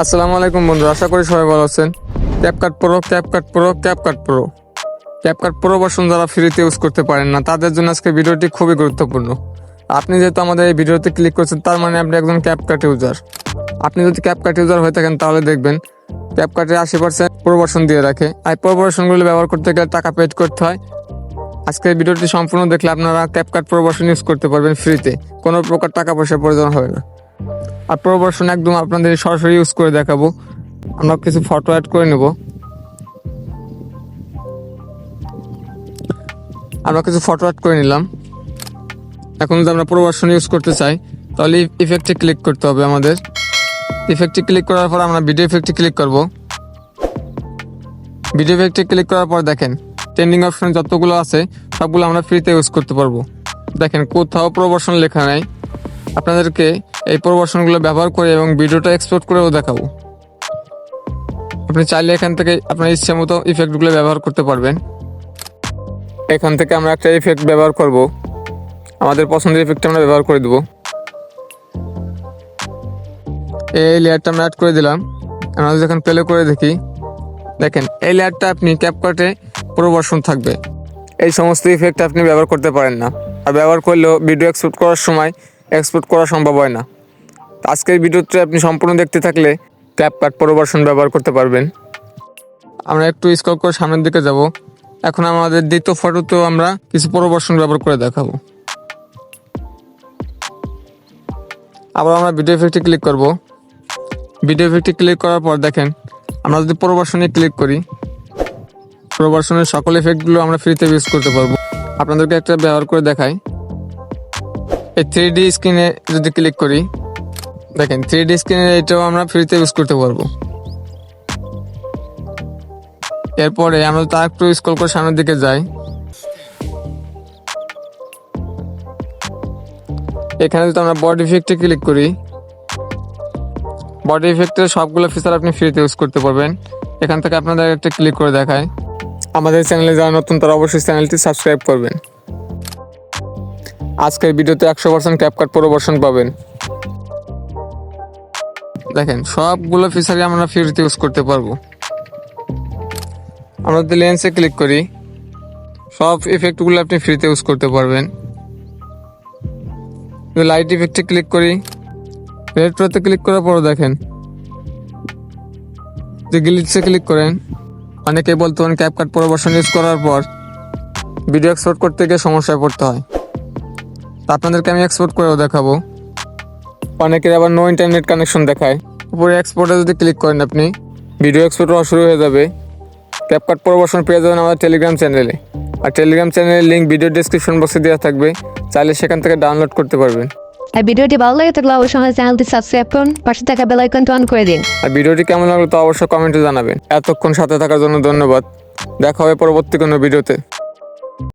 আসসালামু আলাইকুম বন্ধু, আশা করি সবাই ভালো আছেন। ক্যাপকাট প্রো ভার্সন যারা ফ্রিতে ইউজ করতে পারেন না তাদের জন্য আজকে ভিডিওটি খুবই গুরুত্বপূর্ণ। আপনি যেহেতু আমাদের এই ভিডিওতে ক্লিক করছেন তার মানে আপনি একজন ক্যাপকাট ইউজার। আপনি যদি ক্যাপকাট ইউজার হয়ে থাকেন তাহলে দেখবেন ক্যাপকাটে 80% প্রো ভার্সন দিয়ে রাখে। আর প্রো ভার্সনগুলো ব্যবহার করতে গেলে টাকা পেড করতে হয়। আজকের ভিডিওটি সম্পূর্ণ দেখলে আপনারা ক্যাপকাট প্রো ভার্সন ইউজ করতে পারবেন ফ্রিতে, কোনো প্রকার টাকা পয়সার প্রয়োজন হবে না। আর প্রো ভার্সন একদম আপনাদের সরাসরি ইউজ করে দেখাবো। আমরা কিছু ফটো অ্যাড করে নেব। নিলাম। এখন যদি আমরা প্রো ভার্সন ইউজ করতে চাই তাহলে ইফেক্টে ক্লিক করতে হবে আমাদের। ইফেক্টে ক্লিক করার পর আমরা ভিডিও ইফেক্টে ক্লিক করব। ভিডিও ইফেক্টে ক্লিক করার পর দেখেন ট্রেন্ডিং অপশন যতগুলো আছে সবগুলো আমরা ফ্রিতে ইউজ করতে পারবো। দেখেন কোথাও প্রো ভার্সন লেখা নাই। আপনাদেরকে এই প্রো ভার্সনগুলো ব্যবহার করে এবং ভিডিওটা এক্সপোর্ট করেও দেখাবো। আপনি চাইলে এখান থেকে আপনার ইচ্ছে মতো ইফেক্টগুলো ব্যবহার করতে পারবেন। এখান থেকে আমরা একটা ইফেক্ট ব্যবহার করব। আমাদের পছন্দের ইফেক্টটা আমরা ব্যবহার করে দেবো। এই লেয়ারটা আমরা অ্যাড করে দিলাম। আমরা যখন প্লে করে দেখি, দেখেন এই লেয়ারটা আপনি ক্যাপকাটে প্রো ভার্সন থাকবে। এই সমস্ত ইফেক্ট আপনি ব্যবহার করতে পারেন না, আর ব্যবহার করলেও ভিডিও এক্সপোর্ট করার সময় এক্সপোর্ট করা সম্ভব হয় না। আজকের ভিডিওতে আপনি সম্পূর্ণ দেখতে থাকলে ক্যাপকাট প্রো ভার্সন ব্যবহার করতে পারবেন। আমরা একটু স্ক্রল করে সামনের দিকে যাব। এখন আমাদের দ্বিতীয় ফটোতেও আমরা কিছু প্রো ভার্সন ব্যবহার করে দেখাবো। আবার আমরা ভিডিও ইফেক্টে ক্লিক করব। ভিডিও ইফেক্টে ক্লিক করার পর দেখেন আমরা যদি প্রো ভার্সনে ক্লিক করি, প্রো ভার্সনের সকল ইফেক্টগুলো আমরা ফ্রিতে ইউজ করতে পারবো। আপনাদেরকে একটা ব্যবহার করে দেখাই। এই 3D স্ক্রিনে যদি ক্লিক করি, দেখেন 3D স্ক্রিনে এটাও আমরা ফ্রিতে ইউজ করতে পারবো। এরপরে আমরা তার একটু স্ক্রল করে সামনের দিকে যাই। এখানে যদি আমরা বডি ইফেক্টে ক্লিক করি, বডি ইফেক্টের সবগুলো ফিচার আপনি ফ্রিতে ইউজ করতে পারবেন। এখান থেকে আপনাদের একটা ক্লিক করে দেখায়। আমাদের চ্যানেলে যারা নতুন তারা অবশ্যই চ্যানেলটি সাবস্ক্রাইব করবেন। আজকের ভিডিওতে 100% ক্যাপকাট প্রো ভার্সন পাবেন। দেখেন সবগুলো ফিচারই আমরা ফ্রিতে ইউজ করতে পারবো। আমরা যদি লেন্সে ক্লিক করি, সব ইফেক্টগুলো আপনি ফ্রিতে ইউজ করতে পারবেন। লাইট ইফেক্টে ক্লিক করি, রেড প্রোতে ক্লিক করার পর দেখেন যে গ্লিচে ক্লিক করেন। অনেকে বলতে পারেন ক্যাপকাট প্রো ভার্সন ইউজ করার পর ভিডিও এক্সপোর্ট করতে গিয়ে সমস্যায় পড়তে হয়। আপনাদেরকে আমি এক্সপোর্ট করেও দেখাবো। অনেকের আবার নো ইন্টারনেট কানেকশন দেখায়। উপরে এক্সপোর্টে যদি ক্লিক করেন আপনি ভিডিও এক্সপোর্ট হওয়া শুরু হয়ে যাবে। ক্যাপকাট প্রো ভার্সন পেয়ে যাবেন আমাদের টেলিগ্রাম চ্যানেলে। আর টেলিগ্রাম চ্যানেলের লিঙ্ক ভিডিও ডেসক্রিপশন বক্সে দেওয়া থাকবে, চাইলে সেখান থেকে ডাউনলোড করতে পারবেন। আর ভিডিওটি ভালো লাগে থাকলে অবশ্যই আমাদের চ্যানেলটি সাবস্ক্রাইব করুন, পাশে থাকা বেল আইকনটি অন করে দিন। আর ভিডিওটি কেমন লাগলো তা অবশ্যই কমেন্টে জানাবেন। এতক্ষণ সাথে থাকার জন্য ধন্যবাদ। দেখা হবে পরবর্তী কোনো ভিডিওতে।